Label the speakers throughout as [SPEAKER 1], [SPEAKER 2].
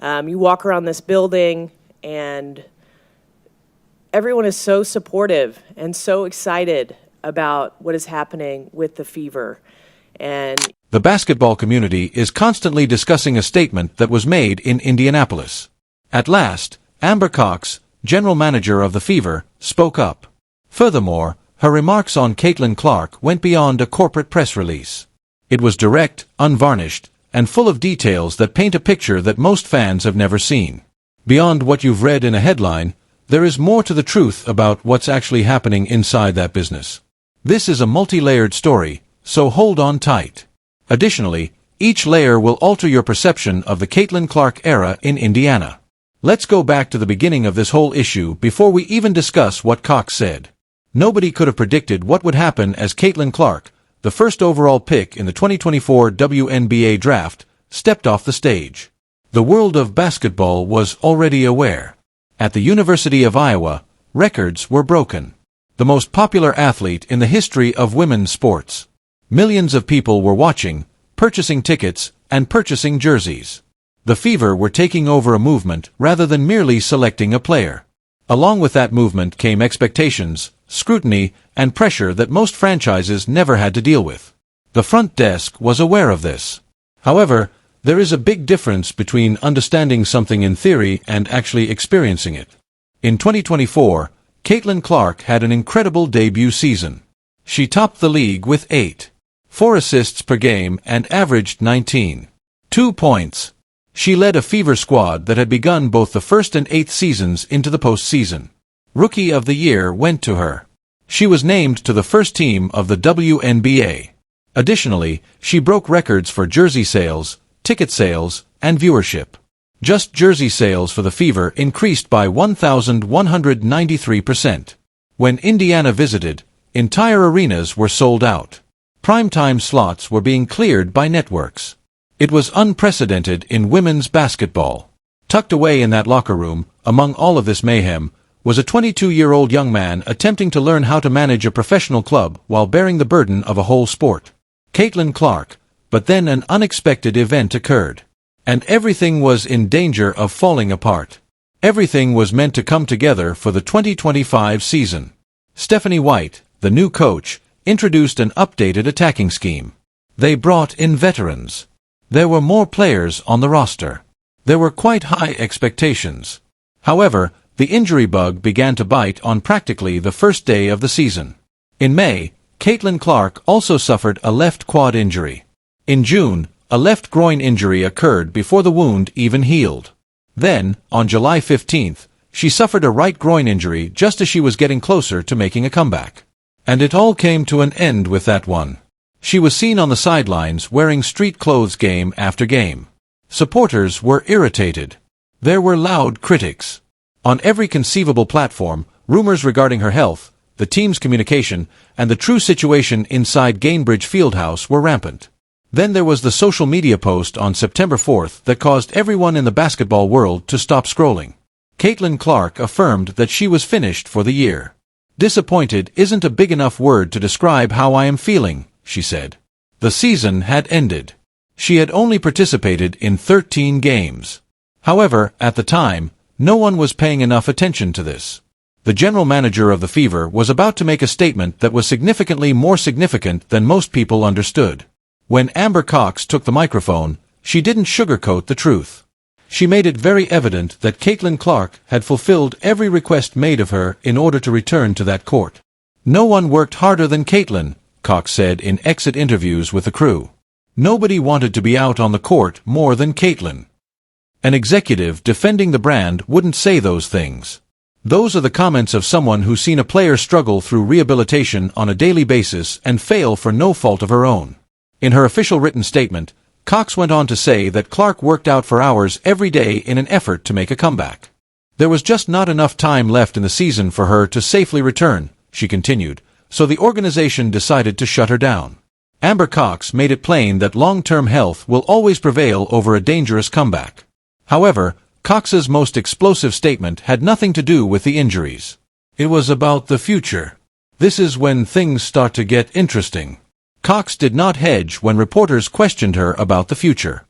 [SPEAKER 1] You walk around this building and everyone is so supportive and so excited about what is happening with the Fever. And
[SPEAKER 2] the basketball community is constantly discussing a statement that was made in Indianapolis. At last, Amber Cox, general manager of the Fever, spoke up. Furthermore, her remarks on Caitlyn Clark went beyond a corporate press release. It was direct, unvarnished, and full of details that paint a picture that most fans have never seen. Beyond what you've read in a headline, there is more to the truth about what's actually happening inside that business. This is a multi-layered story, so hold on tight. Additionally, each layer will alter your perception of the Caitlyn Clark era in Indiana. Let's go back to the beginning of this whole issue before we even discuss what Cox said. Nobody could have predicted what would happen as Caitlyn Clark, the first overall pick in the 2024 Wnba draft, stepped off the stage. The world of basketball was already aware. At the University of Iowa, records were broken. The most popular athlete in the history of women's sports. Millions of people were watching, purchasing tickets, and purchasing jerseys. The Fever were taking over a movement rather than merely selecting a player. Along with that movement came expectations, scrutiny, and pressure that most franchises never had to deal with. The front desk was aware of this. However, there is a big difference between understanding something in theory and actually experiencing it. In 2024, Caitlyn Clark had an incredible debut season. She topped the league with 8.4 assists per game and averaged 19.2 points. She led a Fever squad that had begun both the first and 8th seasons into the postseason. Rookie of the Year went to her. She was named to the first team of the WNBA. Additionally, she broke records for jersey sales, ticket sales, and viewership. Just jersey sales for the Fever increased by 1,193%. When Indiana visited, entire arenas were sold out. Primetime slots were being cleared by networks. It was unprecedented in women's basketball. Tucked away in that locker room, among all of this mayhem, was a 22-year-old young man attempting to learn how to manage a professional club while bearing the burden of a whole sport. Caitlyn Clark, but then an unexpected event occurred. And everything was in danger of falling apart. Everything was meant to come together for the 2025 season. Stephanie White, the new coach, introduced an updated attacking scheme. They brought in veterans. There were more players on the roster. There were quite high expectations. However, the injury bug began to bite on practically the first day of the season. In May, Caitlyn Clark also suffered a left quad injury. In June, a left groin injury occurred before the wound even healed. Then, on July 15th, she suffered a right groin injury just as she was getting closer to making a comeback. And it all came to an end with that one. She was seen on the sidelines wearing street clothes game after game. Supporters were irritated. There were loud critics. On every conceivable platform, rumors regarding her health, the team's communication, and the true situation inside Gainbridge Fieldhouse were rampant. Then there was the social media post on September 4th that caused everyone in the basketball world to stop scrolling. Caitlyn Clark affirmed that she was finished for the year. "Disappointed isn't a big enough word to describe how I am feeling," she said. The season had ended. She had only participated in 13 games. However, at the time, no one was paying enough attention to this. The general manager of the Fever was about to make a statement that was significantly more significant than most people understood. When Amber Cox took the microphone, she didn't sugarcoat the truth. She made it very evident that Caitlyn Clark had fulfilled every request made of her in order to return to that court. "No one worked harder than Caitlyn," Cox said in exit interviews with the crew. "Nobody wanted to be out on the court more than Caitlyn." An executive defending the brand wouldn't say those things. Those are the comments of someone who's seen a player struggle through rehabilitation on a daily basis and fail for no fault of her own. In her official written statement, Cox went on to say that Clark worked out for hours every day in an effort to make a comeback. "There was just not enough time left in the season for her to safely return," she continued, so the organization decided to shut her down. Amber Cox made it plain that long-term health will always prevail over a dangerous comeback. However, Cox's most explosive statement had nothing to do with the injuries. It was about the future. This is when things start to get interesting. Cox did not hedge when reporters questioned her about the future.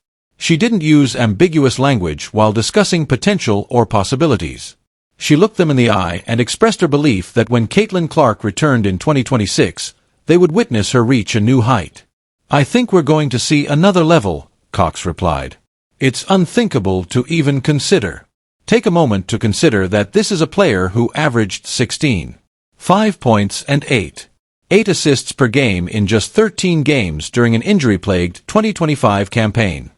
[SPEAKER 2] She didn't use ambiguous language while discussing potential or possibilities. She looked them in the eye and expressed her belief that when Caitlyn Clark returned in 2026, they would witness her reach a new height. "I think we're going to see another level," Cox replied. "It's unthinkable to even consider." Take a moment to consider that this is a player who averaged 16.5 points and 8 assists per game in just 13 games during an injury-plagued 2025 campaign.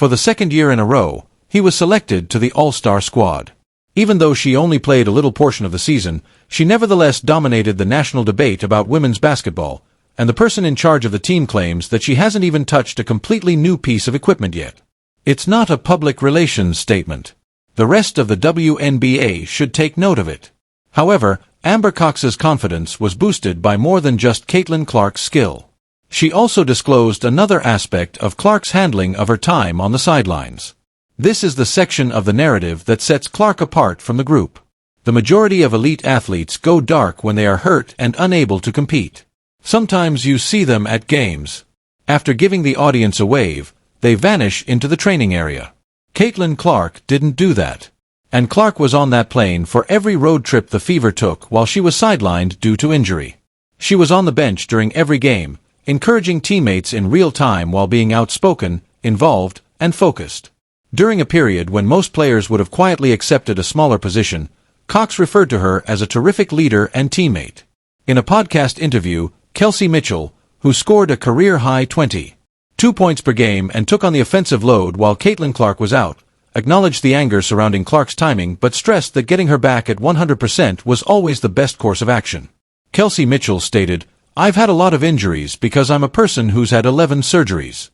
[SPEAKER 2] For the second year in a row, he was selected to the All-Star squad. Even though she only played a little portion of the season, she nevertheless dominated the national debate about women's basketball, and the person in charge of the team claims that she hasn't even touched a completely new piece of equipment yet. It's not a public relations statement. The rest of the WNBA should take note of it. However, Amber Cox's confidence was boosted by more than just Caitlyn Clark's skill. She also disclosed another aspect of Clark's handling of her time on the sidelines. This is the section of the narrative that sets Clark apart from the group. The majority of elite athletes go dark when they are hurt and unable to compete. Sometimes you see them at games. After giving the audience a wave, they vanish into the training area. Caitlyn Clark didn't do that. And Clark was on that plane for every road trip the Fever took while she was sidelined due to injury. She was on the bench during every game, encouraging teammates in real time while being outspoken, involved, and focused. During a period when most players would have quietly accepted a smaller position, Cox referred to her as a terrific leader and teammate. In a podcast interview, Kelsey Mitchell, who scored a career-high 22 points per game and took on the offensive load while Caitlyn Clark was out, acknowledged the anger surrounding Clark's timing but stressed that getting her back at 100% was always the best course of action. Kelsey Mitchell stated, "I've had a lot of injuries because I'm a person who's had 11 surgeries.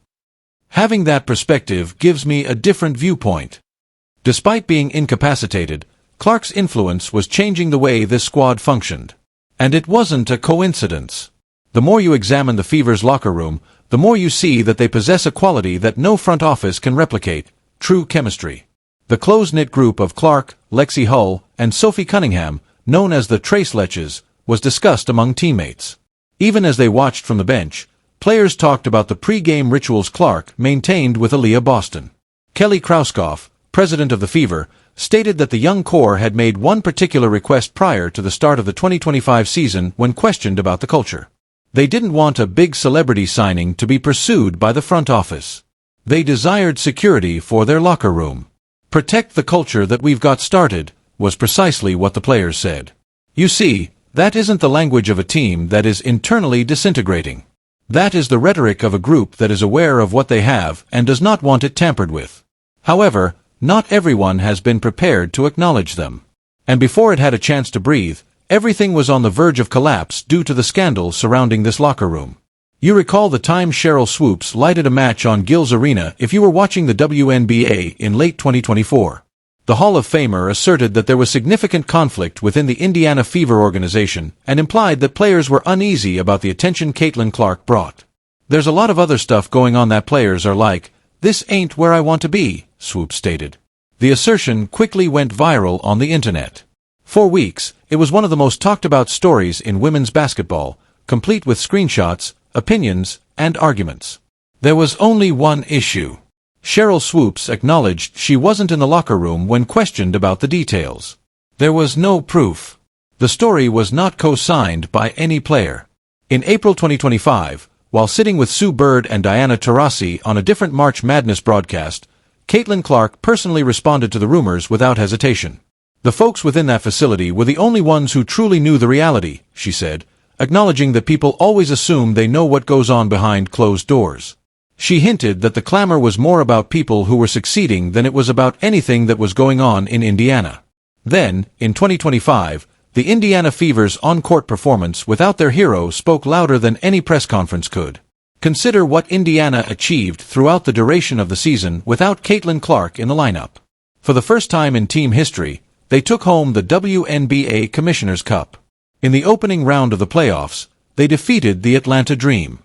[SPEAKER 2] Having that perspective gives me a different viewpoint." Despite being incapacitated, Clark's influence was changing the way this squad functioned. And it wasn't a coincidence. The more you examine the Fever's locker room, the more you see that they possess a quality that no front office can replicate: true chemistry. The close-knit group of Clark, Lexi Hull, and Sophie Cunningham, known as the Trace Leches, was discussed among teammates. Even as they watched from the bench, players talked about the pre-game rituals Clark maintained with Aaliyah Boston. Kelly Krauskopf, president of the Fever, stated that the young core had made one particular request prior to the start of the 2025 season when questioned about the culture. They didn't want a big celebrity signing to be pursued by the front office. They desired security for their locker room. "Protect the culture that we've got started," was precisely what the players said. You see, that isn't the language of a team that is internally disintegrating. That is the rhetoric of a group that is aware of what they have and does not want it tampered with. However, not everyone has been prepared to acknowledge them. And before it had a chance to breathe, everything was on the verge of collapse due to the scandal surrounding this locker room. You recall the time Cheryl Swoops lighted a match on Gil's Arena if you were watching the WNBA in late 2024. The Hall of Famer asserted that there was significant conflict within the Indiana Fever organization and implied that players were uneasy about the attention Caitlyn Clark brought. "There's a lot of other stuff going on that players are like, 'This ain't where I want to be,'" Swoops stated. The assertion quickly went viral on the internet. For weeks, it was one of the most talked about stories in women's basketball, complete with screenshots, opinions, and arguments. There was only one issue. Cheryl Swoops acknowledged she wasn't in the locker room when questioned about the details. There was no proof. The story was not co-signed by any player. In April 2025, while sitting with Sue Bird and Diana Taurasi on a different March Madness broadcast, Caitlyn Clark personally responded to the rumors without hesitation. "The folks within that facility were the only ones who truly knew the reality," she said, acknowledging that people always assume they know what goes on behind closed doors. She hinted that the clamor was more about people who were succeeding than it was about anything that was going on in Indiana. Then, in 2025, the Indiana Fever's on-court performance without their hero spoke louder than any press conference could. Consider what Indiana achieved throughout the duration of the season without Caitlyn Clark in the lineup. For the first time in team history, they took home the WNBA Commissioner's Cup. In the opening round of the playoffs, they defeated the Atlanta Dream.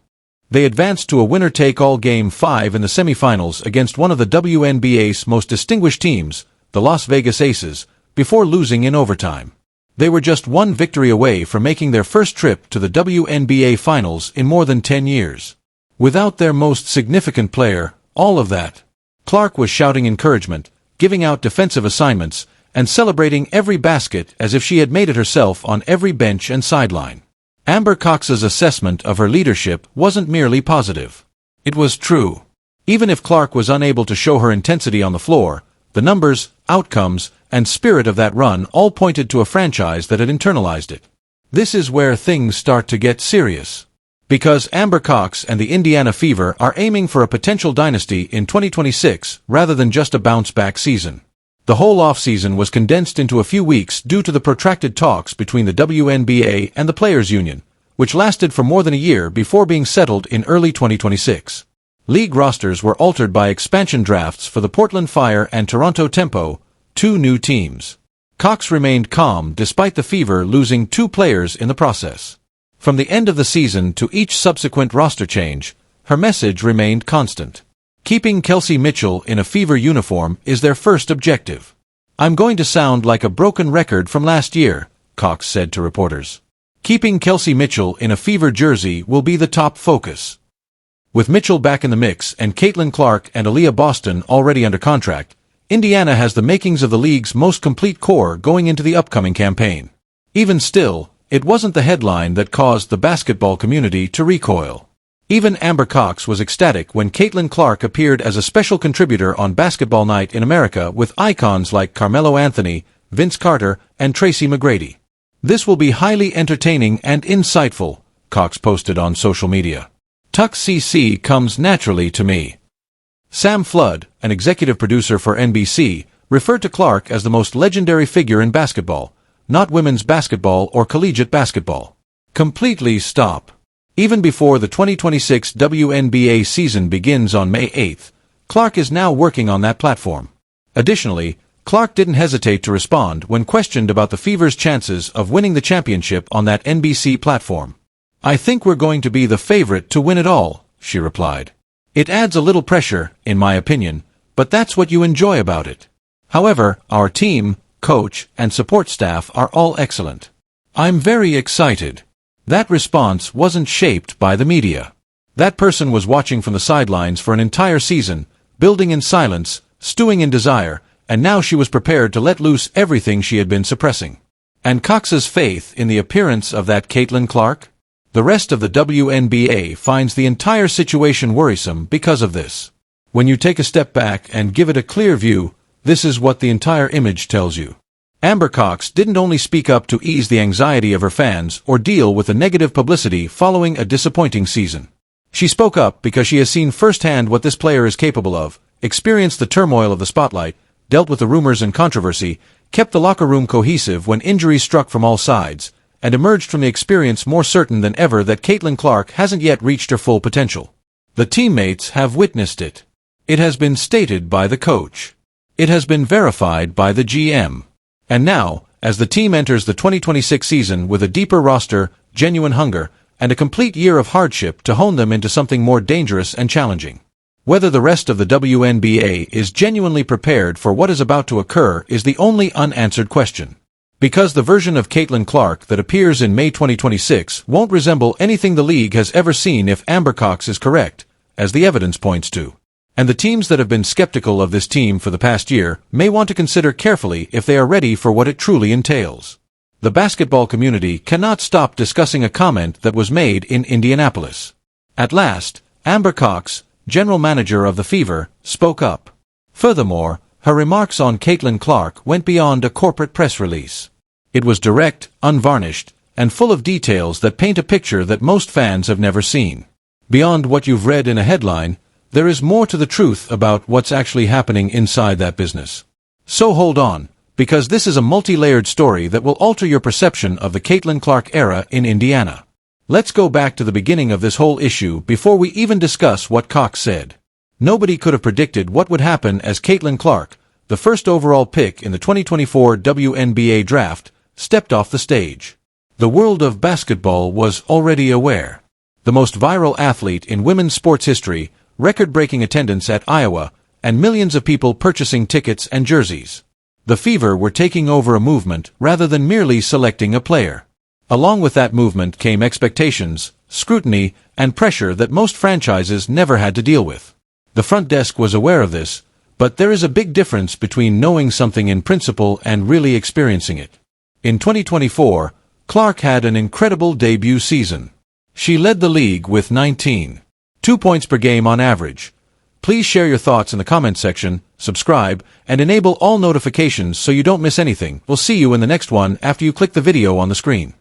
[SPEAKER 2] They advanced to a winner-take-all Game 5 in the semifinals against one of the WNBA's most distinguished teams, the Las Vegas Aces, before losing in overtime. They were just one victory away from making their first trip to the WNBA Finals in more than 10 years. Without their most significant player, all of that Clark was shouting encouragement, giving out defensive assignments, and celebrating every basket as if she had made it herself on every bench and sideline. Amber Cox's assessment of her leadership wasn't merely positive. It was true. Even if Clark was unable to show her intensity on the floor, the numbers, outcomes, and spirit of that run all pointed to a franchise that had internalized it. This is where things start to get serious. Because Amber Cox and the Indiana Fever are aiming for a potential dynasty in 2026 rather than just a bounce-back season. The whole offseason was condensed into a few weeks due to the protracted talks between the Wnba and the Players' Union, which lasted for more than a year before being settled in early 2026. League rosters were altered by expansion drafts for the Portland Fire and Toronto Tempo, two new teams. Cox remained calm despite the Fever losing 2 players in the process. From the end of the season to each subsequent roster change, her message remained constant. Keeping Kelsey Mitchell in a Fever uniform is their first objective. "I'm going to sound like a broken record from last year," Cox said to reporters. "Keeping Kelsey Mitchell in a Fever jersey will be the top focus." With Mitchell back in the mix and Caitlyn Clark and Aaliyah Boston already under contract, Indiana has the makings of the league's most complete core going into the upcoming campaign. Even still, it wasn't the headline that caused the basketball community to recoil. Even Amber Cox was ecstatic when Caitlyn Clark appeared as a special contributor on Basketball Night in America with icons like Carmelo Anthony, Vince Carter, and Tracy McGrady. "This will be highly entertaining and insightful," Cox posted on social media. "Tuck CC comes naturally to me." Sam Flood, an executive producer for NBC, referred to Clark as the most legendary figure in basketball, not women's basketball or collegiate basketball. Completely stop. Even before the 2026 WNBA season begins on May 8th, Clark is now working on that platform. Additionally, Clark didn't hesitate to respond when questioned about the Fever's chances of winning the championship on that NBC platform. "I think we're going to be the favorite to win it all," she replied. "It adds a little pressure, in my opinion, but that's what you enjoy about it. However, our team, coach, and support staff are all excellent. I'm very excited." That response wasn't shaped by the media. That person was watching from the sidelines for an entire season, building in silence, stewing in desire, and now she was prepared to let loose everything she had been suppressing. And Cox's faith in the appearance of that Caitlyn Clark? The rest of the WNBA finds the entire situation worrisome because of this. When you take a step back and give it a clear view, this is what the entire image tells you. Amber Cox didn't only speak up to ease the anxiety of her fans or deal with the negative publicity following a disappointing season. She spoke up because she has seen firsthand what this player is capable of, experienced the turmoil of the spotlight, dealt with the rumors and controversy, kept the locker room cohesive when injuries struck from all sides, and emerged from the experience more certain than ever that Caitlyn Clark hasn't yet reached her full potential. The teammates have witnessed it. It has been stated by the coach. It has been verified by the GM. And now, as the team enters the 2026 season with a deeper roster, genuine hunger, and a complete year of hardship to hone them into something more dangerous and challenging. Whether the rest of the WNBA is genuinely prepared for what is about to occur is the only unanswered question. Because the version of Caitlyn Clark that appears in May 2026 won't resemble anything the league has ever seen if Amber Cox is correct, as the evidence points to. And the teams that have been skeptical of this team for the past year may want to consider carefully if they are ready for what it truly entails. The basketball community cannot stop discussing a comment that was made in Indianapolis. At last, Amber Cox, general manager of the Fever, spoke up. Furthermore, her remarks on Caitlyn Clark went beyond a corporate press release. It was direct, unvarnished, and full of details that paint a picture that most fans have never seen. Beyond what you've read in a headline, there is more to the truth about what's actually happening inside that business. So hold on, because this is a multi-layered story that will alter your perception of the Caitlyn Clark era in Indiana. Let's go back to the beginning of this whole issue before we even discuss what Cox said. Nobody could have predicted what would happen as Caitlyn Clark, the first overall pick in the 2024 WNBA draft, stepped off the stage. The world of basketball was already aware. The most viral athlete in women's sports history, record-breaking attendance at Iowa, and millions of people purchasing tickets and jerseys. The Fever were taking over a movement rather than merely selecting a player. Along with that movement came expectations, scrutiny, and pressure that most franchises never had to deal with. The front desk was aware of this, But there is a big difference between knowing something in principle and really experiencing it. In 2024, Clark had an incredible debut season. She led the league with 19.2 points per game on average. Please share your thoughts in the comment section, subscribe, and enable all notifications so you don't miss anything. We'll see you in the next one after you click the video on the screen.